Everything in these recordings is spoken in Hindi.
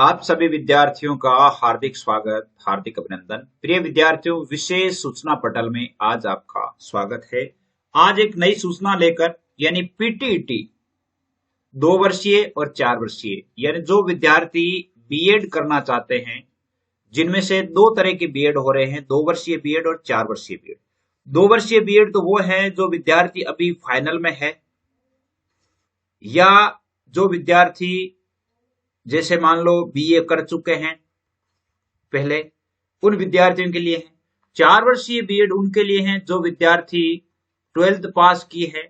आप सभी विद्यार्थियों का हार्दिक स्वागत, हार्दिक अभिनंदन। प्रिय विद्यार्थियों, विशेष सूचना पटल में आज आपका स्वागत है। आज एक नई सूचना लेकर यानी पीटीईटी 2 वर्षीय और 4 वर्षीय यानी जो विद्यार्थी बीएड करना चाहते हैं, जिनमें से दो तरह के बीएड हो रहे हैं, 2 वर्षीय बीएड और 4 वर्षीय बीएड। 2 वर्षीय बीएड तो वो है जो विद्यार्थी अभी फाइनल में है, या जो विद्यार्थी जैसे मान लो बीए कर चुके हैं पहले, उन विद्यार्थियों के लिए है। 4 वर्षीय बीएड उनके लिए है जो विद्यार्थी 12th पास की है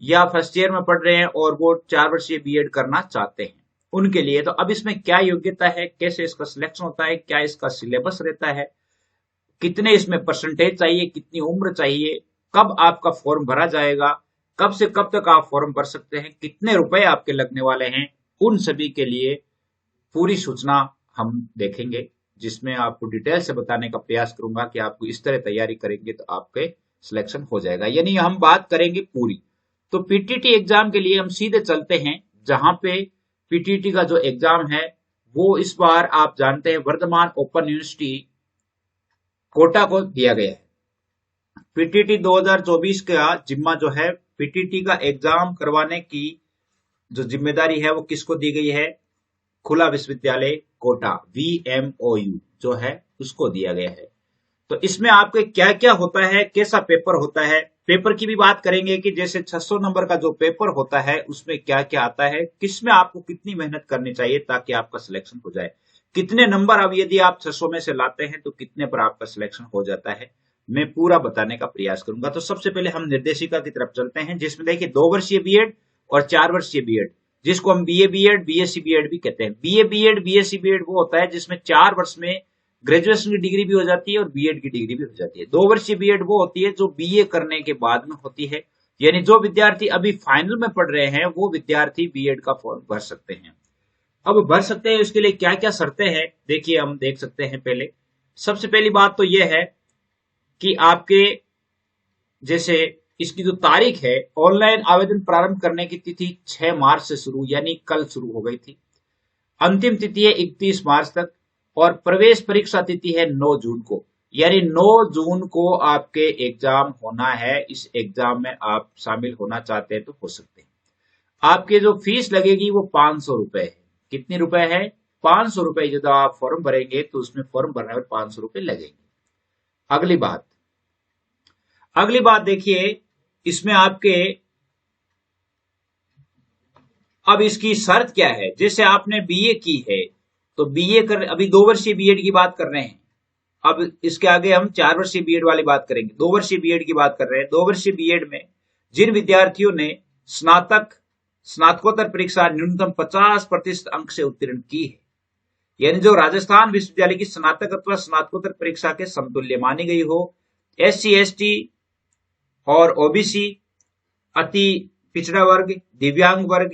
या फर्स्ट ईयर में पढ़ रहे हैं और वो 4 वर्षीय बीएड करना चाहते हैं, उनके लिए। तो अब इसमें क्या योग्यता है, कैसे इसका सिलेक्शन होता है, क्या इसका सिलेबस रहता है, कितने इसमें परसेंटेज चाहिए, कितनी उम्र चाहिए, कब आपका फॉर्म भरा जाएगा, कब से कब तक आप फॉर्म भर सकते हैं, कितने रुपए आपके लगने वाले हैं, उन सभी के लिए पूरी सूचना हम देखेंगे, जिसमें आपको डिटेल से बताने का प्रयास करूंगा कि आपको इस तरह तैयारी करेंगे तो आपके सिलेक्शन हो जाएगा। यानी हम बात करेंगे पूरी। तो पीटीटी एग्जाम के लिए हम सीधे चलते हैं, जहां पे पीटीटी का जो एग्जाम है वो इस बार आप जानते हैं वर्धमान ओपन यूनिवर्सिटी कोटा को दिया गया है। पीटीटी 2024 का जिम्मा जो है, पीटीटी का एग्जाम करवाने की जो जिम्मेदारी है वो किसको दी गई है? खुला विश्वविद्यालय कोटा VMOU जो है उसको दिया गया है। तो इसमें आपके क्या क्या होता है, कैसा पेपर होता है, पेपर की भी बात करेंगे कि जैसे 600 नंबर का जो पेपर होता है उसमें क्या क्या आता है, किसमें आपको कितनी मेहनत करनी चाहिए ताकि आपका सिलेक्शन हो जाए, कितने नंबर अब यदि आप 600 में से लाते हैं तो कितने पर आपका सिलेक्शन हो जाता है, मैं पूरा बताने का प्रयास करूंगा। तो सबसे पहले हम निर्देशिका की तरफ चलते हैं, जिसमें देखिए 2 वर्षीय बीएड और 4 वर्षीय बीएड, जिसको हम बीए बीएड बीएससी बीएड भी कहते हैं। बीए बीएड बीएससी बीएड वो होता है जिसमें 4 वर्ष में ग्रेजुएशन की डिग्री भी हो जाती है और बीएड की डिग्री भी हो जाती है। 2 वर्षीय बीएड वो होती है जो बीए करने के बाद में होती है, यानी जो विद्यार्थी अभी फाइनल में पढ़ रहे हैं वो विद्यार्थी बीएड का फॉर्म भर सकते हैं। अब भर सकते हैं, इसके लिए क्या क्या शर्तें हैं देखिए हम देख सकते हैं। पहले सबसे पहली बात तो यह है कि आपके जैसे इसकी जो तारीख है, ऑनलाइन आवेदन प्रारंभ करने की तिथि 6 मार्च से शुरू, यानी कल शुरू हो गई थी। अंतिम तिथि है 31 मार्च तक और प्रवेश परीक्षा तिथि है 9 जून को, यानी 9 जून को आपके एग्जाम होना है। इस एग्जाम में आप शामिल होना चाहते हैं तो हो सकते हैं। आपके जो फीस लगेगी वो 500 रुपए है। कितनी रुपए है? 500 रुपए। जब आप फॉर्म भरेंगे तो उसमें फॉर्म भरने पर 500 रुपए लगेंगे। अगली बात देखिए, इसमें आपके अब इसकी शर्त क्या है। जैसे आपने बीए की है तो बीए कर, अभी 2 वर्षीय बीएड की बात कर रहे हैं, अब इसके आगे हम 4 वर्षीय बीएड वाली बात करेंगे। 2 वर्षीय बीएड की बात कर रहे हैं। 2 वर्षीय बीएड में जिन विद्यार्थियों ने स्नातकोत्तर परीक्षा न्यूनतम 50% अंक से उत्तीर्ण की है, यानी जो राजस्थान विश्वविद्यालय की स्नातक अथवा स्नातकोत्तर परीक्षा के समतुल्य मानी गई हो, SC ST और ओबीसी, अति पिछड़ा वर्ग, दिव्यांग वर्ग,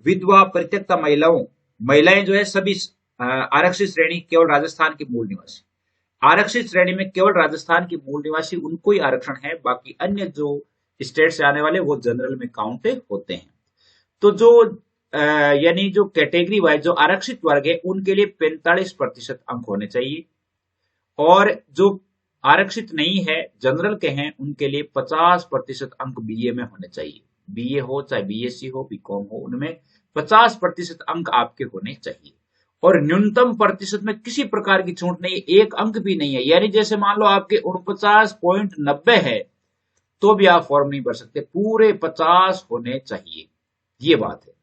विधवा, परित्यक्ता महिलाएं जो है सभी आरक्षित श्रेणी, केवल राजस्थान के मूल निवासी। आरक्षित श्रेणी में केवल राजस्थान के मूल निवासी, उनको ही आरक्षण है, बाकी अन्य जो स्टेट से आने वाले वो जनरल में काउंट होते हैं। तो जो यानी जो कैटेगरी वाइज जो आरक्षित वर्ग है उनके लिए 45% अंक होने चाहिए, और जो आरक्षित नहीं है, जनरल के हैं, उनके लिए 50% अंक बीए में होने चाहिए। बीए हो चाहे बीएससी हो, बीकॉम हो, उनमें 50% अंक आपके होने चाहिए। और न्यूनतम प्रतिशत में किसी प्रकार की छूट नहीं है, 1 अंक भी नहीं है। यानी जैसे मान लो आपके 49.90 है तो भी आप फॉर्म नहीं भर सकते, पूरे 50 होने चाहिए, ये बात है।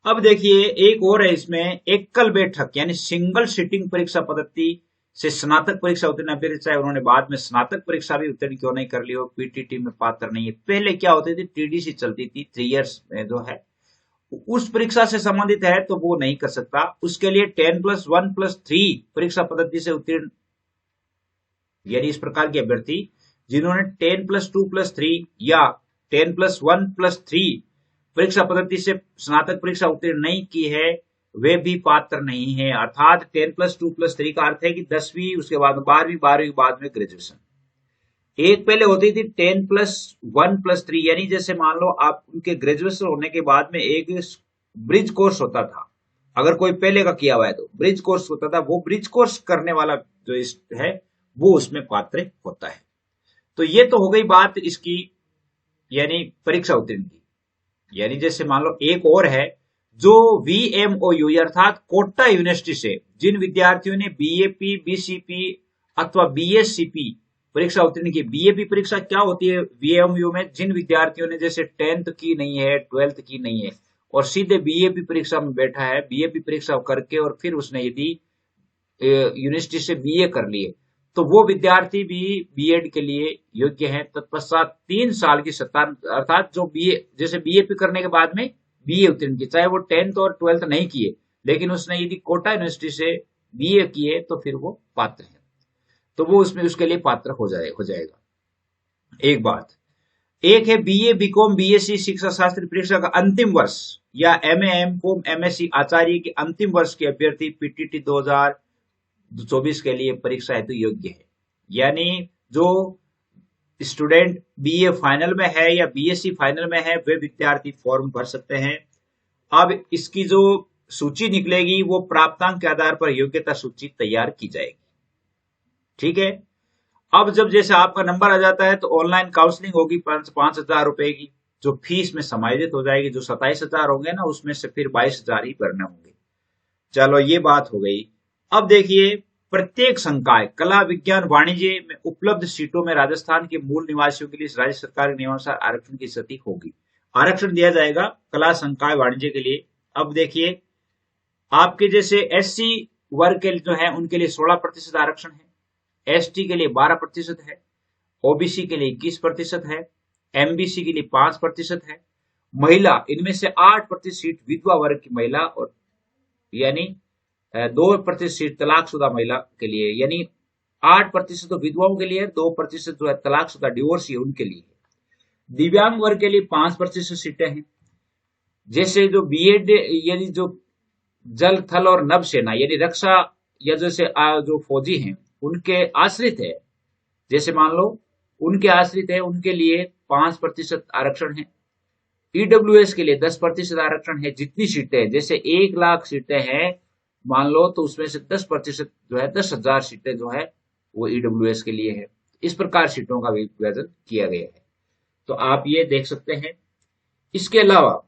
अब देखिए एक और है इसमें, एकल बैठक यानी सिंगल सिटिंग परीक्षा पद्धति से स्नातक परीक्षा उत्तीर्ण अभ्यर्थी, चाहे उन्होंने बाद में स्नातक परीक्षा भी उत्तीर्ण क्यों नहीं कर ली हो, पीटीटी में पात्र नहीं है। पहले क्या होती थी, टीडीसी चलती थी, 3 इयर्स में जो है उस परीक्षा से संबंधित है तो वो नहीं कर सकता। उसके लिए 10+1+3 परीक्षा पद्धति से उत्तीर्ण, यानी इस प्रकार के अभ्यर्थी जिन्होंने 10+2+3 या 10+1+3 परीक्षा पद्धति से स्नातक परीक्षा उत्तीर्ण नहीं की है, वे भी पात्र नहीं है। अर्थात 10+2+3 का अर्थ है कि 10वीं, उसके बाद 12वीं, 12वीं के बाद में ग्रेजुएशन। एक पहले होती थी 10+1+3, यानी जैसे मान लो आप उनके ग्रेजुएशन होने के बाद में एक ब्रिज कोर्स होता था, अगर कोई पहले का किया हुआ है तो ब्रिज कोर्स होता था, वो ब्रिज कोर्स करने वाला जो है वो उसमें पात्र होता है। तो ये तो हो गई बात इसकी, यानी परीक्षा उत्तीर्ण की। यानी जैसे मान लो एक और है जो VMOU अर्थात कोटा यूनिवर्सिटी से जिन विद्यार्थियों ने BAP, BCP अथवा BSCP परीक्षा उत्तीर्ण की। BAP परीक्षा क्या होती है VMOU में? जिन विद्यार्थियों ने जैसे 10th की नहीं है, 12th की नहीं है और सीधे BAP परीक्षा में बैठा है, BAP परीक्षा करके और फिर उसने यदि यूनिवर्सिटी से BA कर लिए तो वो विद्यार्थी भी B.Ed के लिए योग्य है। तत्पश्चात 3 साल की सत्ता अर्थात जो BA जैसे BAP करने के बाद में BA उत्तीर्ण की, चाहे वो 10th और 12th नहीं किए, लेकिन उसने यदि कोटा यूनिवर्सिटी से BA किए तो फिर वो पात्र है, तो वो उसमें उसके लिए पात्र हो जाएगा। एक बात, एक है BA, BCom, BSc शिक्षा शास्त्र परीक्षा का अंतिम वर्ष या MA, MCom, MSc आचार्य के अंतिम वर्ष के अभ्यर्थी PTT 2024 के लिए परीक्षा हेतु योग्य है। यानी जो स्टूडेंट BA फाइनल में है या BSc फाइनल में है वे विद्यार्थी फॉर्म भर सकते हैं। अब इसकी जो सूची निकलेगी वो प्राप्तांक के आधार पर योग्यता सूची तैयार की जाएगी। ठीक है। अब जब जैसे आपका नंबर आ जाता है तो ऑनलाइन काउंसलिंग होगी 5,000 रुपए की, जो फीस में समायोजित हो जाएगी। जो 27,000 होंगे ना उसमें से फिर 22,000 ही भरने होंगे। चलो ये बात हो गई। अब देखिए, प्रत्येक संकाय कला, विज्ञान, वाणिज्य में उपलब्ध सीटों में राजस्थान के मूल निवासियों के लिए राज्य सरकार के नियमानुसार आरक्षण की स्थिति होगी। आरक्षण दिया जाएगा कला, संकाय, वाणिज्य के लिए। अब देखिए, आपके जैसे SC वर्ग के जो है उनके लिए 16% आरक्षण है, ST के लिए 12% है, OBC के लिए 21% है, MBC के लिए 5% है। महिला, इनमें से 8% सीट विधवा वर्ग की महिला और यानी 2% सीट तलाकशुदा महिला के लिए, यानी 8% तो विधवाओं के लिए, 2% जो है तलाकशुदा डिवोर्सी उनके लिए। दिव्यांग वर्ग के लिए 5% सीटें हैं। जैसे जो B.Ed यानी जो जल, थल और नभ सेना यानी रक्षा या जैसे जो फौजी हैं उनके आश्रित है, जैसे मान लो उनके आश्रित है, उनके लिए 5% आरक्षण है। EWS के लिए 10% आरक्षण है। जितनी सीटें हैं, जैसे 1 लाख सीटें हैं मान लो, तो उसमें से 10% जो है 10,000 सीटें जो है वो EWS के लिए है। इस प्रकार सीटों का विभाजन किया गया है, तो आप ये देख सकते हैं। इसके अलावा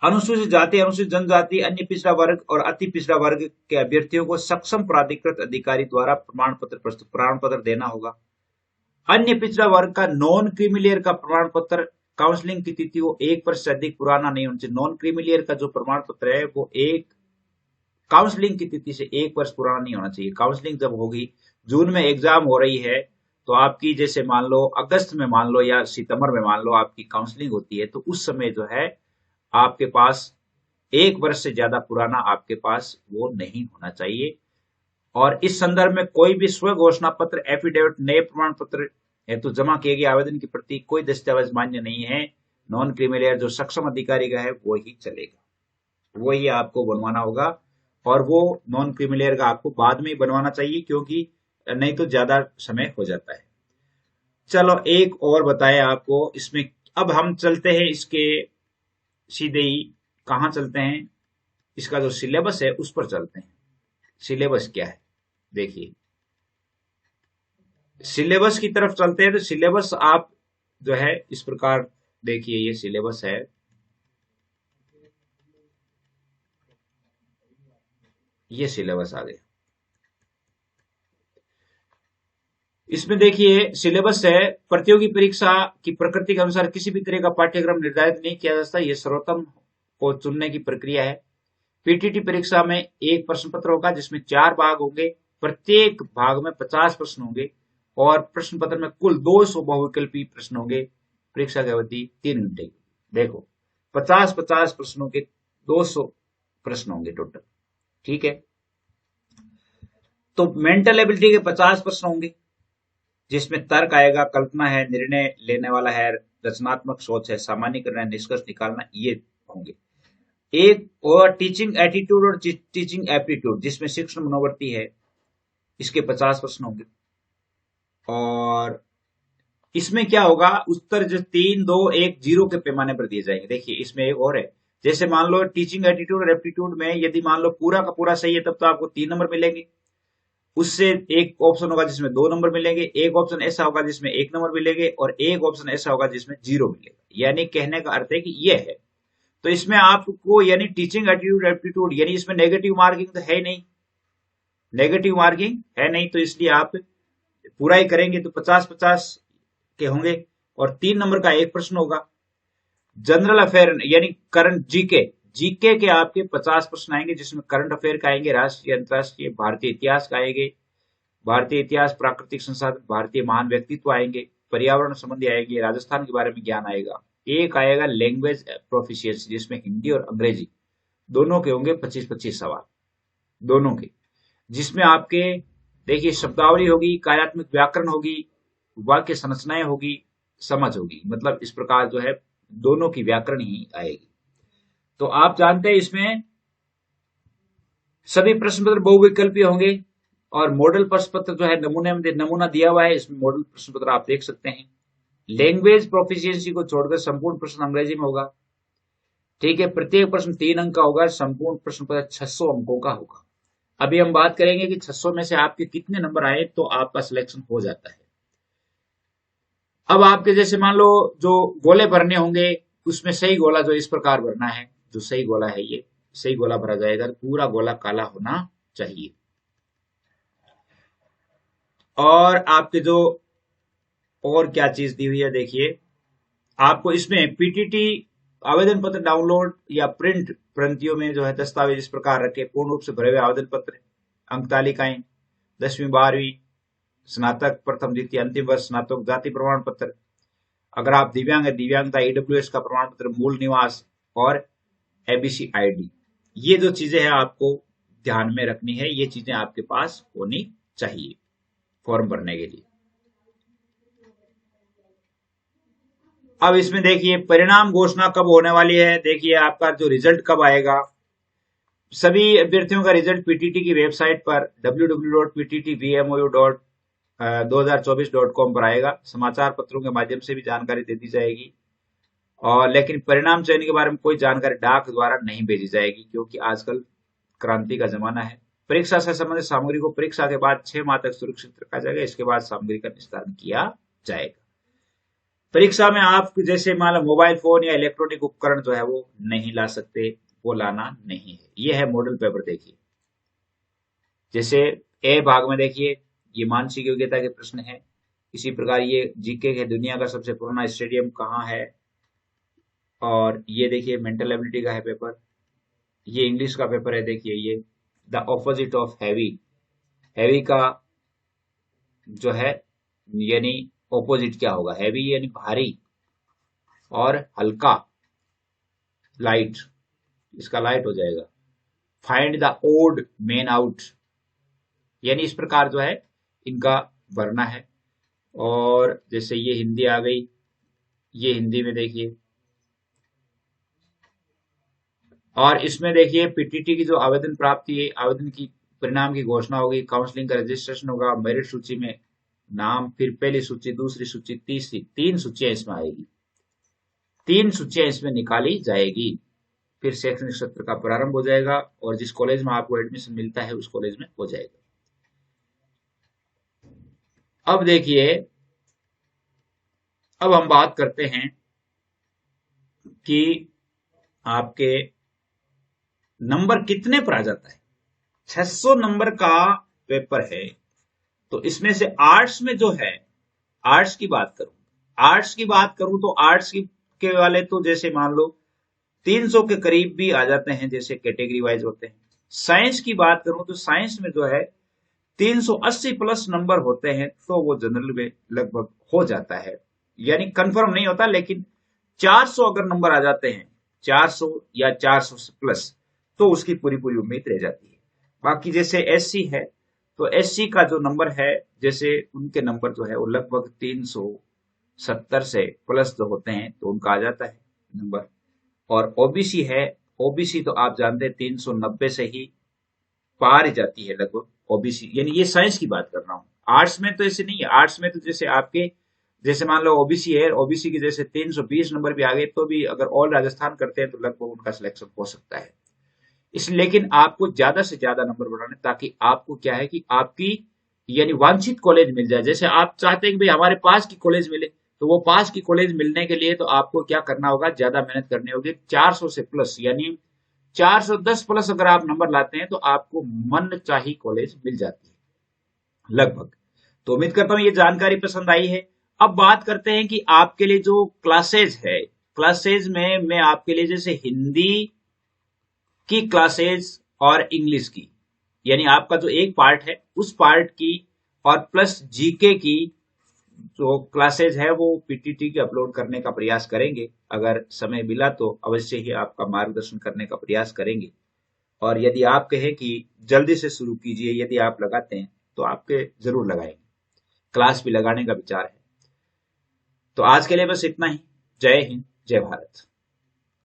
अनुसूचित जाति, अनुसूचित जनजाति, अन्य पिछड़ा वर्ग और अति पिछड़ा वर्ग के अभ्यर्थियों को सक्षम प्राधिकृत अधिकारी द्वारा प्रमाण पत्र देना होगा। अन्य पिछड़ा वर्ग का नॉन क्रीमिलियर का प्रमाण पत्र, काउंसलिंग की तिथि वो 1 वर्ष से अधिक पुराना नहीं होना चाहिए। नॉन क्रीमिलियर का जो प्रमाण पत्र है वो काउंसलिंग की तिथि से 1 वर्ष पुराना नहीं होना चाहिए। काउंसलिंग जब होगी, जून में एग्जाम हो रही है तो आपकी जैसे मान लो अगस्त में मान लो या सितंबर में मान लो आपकी काउंसलिंग होती है, तो उस समय जो है आपके पास 1 वर्ष से ज्यादा पुराना आपके पास वो नहीं होना चाहिए। और इस संदर्भ में कोई भी स्व घोषणा पत्र, एफिडेविट, नए प्रमाण पत्र हेतु जमा किए गए आवेदन की प्रति कोई दस्तावेज मान्य नहीं है। नॉन क्रीमिलियर जो सक्षम अधिकारी का है वो ही चलेगा, वो ही आपको बनवाना होगा। और वो नॉन क्रीमिलियर का आपको बाद में ही बनवाना चाहिए, क्योंकि नहीं तो ज्यादा समय हो जाता है। चलो एक और बताए आपको इसमें। अब हम चलते हैं इसके सीधे ही, कहां चलते हैं, इसका जो सिलेबस है उस पर चलते हैं। सिलेबस क्या है देखिए, सिलेबस की तरफ चलते हैं। तो सिलेबस आप जो है इस प्रकार देखिए, ये सिलेबस है। ये सिलेबस आ गया। इसमें देखिए सिलेबस है, प्रतियोगी परीक्षा की प्रकृति के अनुसार किसी भी तरह का पाठ्यक्रम निर्धारित नहीं किया जा सकता। ये सर्वोत्तम को चुनने की प्रक्रिया है। PTT परीक्षा में एक प्रश्न पत्र होगा जिसमें 4 भाग होंगे, प्रत्येक भाग में 50 प्रश्न होंगे और प्रश्न पत्र में कुल 200 बहुविकल्पी प्रश्न होंगे। परीक्षा की अवधि 3 घंटे की। देखो 50-50 प्रश्नों के 200 प्रश्न होंगे टोटल। ठीक है। तो मेंटल एबिलिटी के 50 प्रश्न होंगे जिसमें तर्क आएगा, कल्पना है, निर्णय लेने वाला है, रचनात्मक सोच है, सामान्यीकरण है, निष्कर्ष निकालना, ये होंगे। एक और टीचिंग एटीट्यूड और टीचिंग एप्टीट्यूड जिसमें शिक्षण मनोवृत्ति है, इसके 50 प्रश्न होंगे। और इसमें क्या होगा, उत्तर जो 3, 2, 1, 0 के पैमाने पर दिए जाएंगे। देखिए इसमें एक और है, जैसे मान लो टीचिंग एटीट्यूड और एप्टीट्यूड में यदि मान लो पूरा का पूरा सही है तब तो आपको 3 नंबर मिलेंगे। उससे एक ऑप्शन होगा जिसमें 2 नंबर मिलेंगे, एक ऑप्शन ऐसा होगा जिसमें 1 नंबर मिलेंगे और एक ऑप्शन ऐसा होगा जिसमें 0 मिलेगा। यानी कहने का अर्थ है कि ये है। तो इसमें आपको यानी टीचिंग एटीट्यूड एप्टीट्यूड यानी इसमें नेगेटिव मार्किंग तो है नहीं, नेगेटिव मार्किंग है नहीं, तो इसलिए आप पूरा ही करेंगे तो 50-50 के होंगे और 3 नंबर का एक प्रश्न होगा। जनरल अफेयर यानी करंट जीके, जीके के आपके 50 प्रश्न आएंगे जिसमें करंट अफेयर का आएंगे, राष्ट्रीय अंतर्राष्ट्रीय, भारतीय इतिहास का आएंगे, भारतीय इतिहास, प्राकृतिक संसाधन, भारतीय महान व्यक्तित्व आएंगे, पर्यावरण संबंधी आएंगे, राजस्थान के बारे में ज्ञान आएगा। एक आएगा लैंग्वेज प्रोफिशिएंसी जिसमें हिंदी और अंग्रेजी दोनों के होंगे 25-25 सवाल दोनों के, जिसमें आपके देखिए शब्दावली होगी, कार्यात्मक व्याकरण होगी, वाक्य संरचनाएं होगी, समझ होगी, मतलब इस प्रकार जो है दोनों की व्याकरण ही आएगी। तो आप जानते हैं इसमें सभी प्रश्न पत्र बहुविकल्पीय होंगे और मॉडल प्रश्न पत्र जो है नमूना दिया हुआ है, इसमें मॉडल प्रश्न पत्र आप देख सकते हैं। लैंग्वेज प्रोफिशिएंसी को छोड़कर संपूर्ण प्रश्न अंग्रेजी में होगा। ठीक है, प्रत्येक प्रश्न 3 अंक का होगा, संपूर्ण प्रश्न पत्र 600 अंकों का होगा। अभी हम बात करेंगे कि 600 में से आपके कितने नंबर आए तो आपका सिलेक्शन हो जाता है। अब आपके जैसे मान लो जो गोले भरने होंगे उसमें सही गोला जो इस प्रकार भरना है, जो सही गोला है ये सही गोला भरा जाएगा, पूरा गोला काला होना चाहिए। और आपके जो और क्या चीज दी हुई है देखिए, आपको इसमें पीटीटी आवेदन पत्र डाउनलोड या प्रिंट प्रंतियों में जो है दस्तावेज इस प्रकार रखे, पूर्ण रूप से भरे हुए आवेदन पत्र, अंक तालिकाएं, 10वीं 12वीं, स्नातक प्रथम द्वितीय अंतिम वर्ष स्नातक जाति प्रमाण पत्र, अगर आप दिव्यांग है दिव्यांगता, ईडब्ल्यूएस का प्रमाण पत्र, मूल निवास और एबीसी आईडी। ये जो चीजें हैं आपको ध्यान में रखनी है, ये चीजें आपके पास होनी चाहिए फॉर्म भरने के लिए। अब इसमें देखिए परिणाम घोषणा कब होने वाली है, देखिए आपका जो रिजल्ट कब आएगा। सभी अभ्यर्थियों का रिजल्ट पीटीटी की वेबसाइट पर www.pttvmou.2024.com पर आएगा। समाचार पत्रों के माध्यम से भी जानकारी दे दी जाएगी, और लेकिन परिणाम चयन के बारे में कोई जानकारी डाक द्वारा नहीं भेजी जाएगी क्योंकि आजकल क्रांति का जमाना है। परीक्षा से संबंधित सामग्री को परीक्षा के बाद 6 माह तक सुरक्षित रखा जाएगा, इसके बाद सामग्री का निस्तारण किया जाएगा। परीक्षा में आप जैसे मान लो मोबाइल फोन या इलेक्ट्रॉनिक उपकरण जो है वो नहीं ला सकते, वो लाना नहीं है। ये है मॉडल पेपर। देखिए जैसे ए भाग में देखिए ये मानसिक योग्यता के प्रश्न है, इसी प्रकार ये जीके के दुनिया का सबसे पुराना स्टेडियम कहाँ है, और ये देखिए मेंटल एबिलिटी का है पेपर, ये इंग्लिश का पेपर है। देखिए ये the opposite of heavy, heavy का जो है यानी ऑपोजिट क्या होगा, हैवी यानी भारी और हल्का लाइट, इसका लाइट हो जाएगा। Find the odd man out, यानी इस प्रकार जो है इनका भरना है। और जैसे ये हिंदी आ गई, ये हिंदी में देखिए, और इसमें देखिए पीटीटी की जो आवेदन प्राप्ति है, आवेदन की परिणाम की घोषणा होगी, काउंसलिंग का रजिस्ट्रेशन होगा, मेरिट सूची में नाम, फिर पहली सूची, दूसरी सूची, तीसरी, 3 सूचियां इसमें आएगी, 3 सूचियां इसमें निकाली जाएगी। फिर शैक्षणिक सत्र का प्रारंभ हो जाएगा और जिस कॉलेज में आपको एडमिशन मिलता है उस कॉलेज में हो जाएगा। अब देखिए, अब हम बात करते हैं कि आपके नंबर कितने पर आ जाता है। 600 नंबर का पेपर है, तो इसमें से आर्ट्स में जो है, आर्ट्स की बात करूं तो आर्ट्स की के वाले तो जैसे मान लो 300 के करीब भी आ जाते हैं, जैसे कैटेगरी वाइज होते हैं। साइंस की बात करूं तो साइंस में जो है 380 प्लस नंबर होते हैं, तो वो जनरल में लगभग हो जाता है, यानी कंफर्म नहीं होता, लेकिन 400 अगर नंबर आ जाते हैं, 400 या 400 प्लस, तो उसकी पूरी पूरी उम्मीद रह जाती है। बाकी जैसे एससी है, तो एससी का जो नंबर है, जैसे उनके नंबर जो है वो लगभग 370 से प्लस जो होते हैं, तो उनका आ जाता है नंबर। और ओबीसी है, ओबीसी तो आप जानते हैं 390 से ही पार ही जाती है लगभग ओबीसी, यानी ये साइंस की बात कर रहा हूं। आर्ट्स में तो ऐसे नहीं है, आर्ट्स में तो जैसे आपके जैसे मान लो ओबीसी है, ओबीसी के जैसे 320 नंबर भी आ गए तो भी अगर ऑल राजस्थान करते हैं तो लगभग उनका सिलेक्शन हो सकता है। इसलिए लेकिन आपको ज्यादा से ज्यादा नंबर बढ़ाने, ताकि आपको क्या है कि आपकी यानी वांछित कॉलेज मिल जाए। जैसे आप चाहते हैं कि भाई हमारे पास की कॉलेज मिले, तो वो पास की कॉलेज मिलने के लिए तो आपको क्या करना होगा, ज्यादा मेहनत करनी होगी। 400 से प्लस यानी 410 प्लस अगर आप नंबर लाते हैं तो आपको मन चाही कॉलेज मिल जाती है लगभग। तो उम्मीद करता हूं ये जानकारी पसंद आई है। अब बात करते हैं कि आपके लिए जो क्लासेज है, क्लासेज में मैं आपके लिए जैसे हिंदी की क्लासेज और इंग्लिश की, यानी आपका जो एक पार्ट है उस पार्ट की, और प्लस जीके की जो क्लासेज है वो पीटीटी की अपलोड करने का प्रयास करेंगे। अगर समय मिला तो अवश्य ही आपका मार्गदर्शन करने का प्रयास करेंगे। और यदि आप कहें कि जल्दी से शुरू कीजिए, यदि आप लगाते हैं तो आपके जरूर लगाएंगे, क्लास भी लगाने का विचार है। तो आज के लिए बस इतना ही। जय हिंद, जय भारत।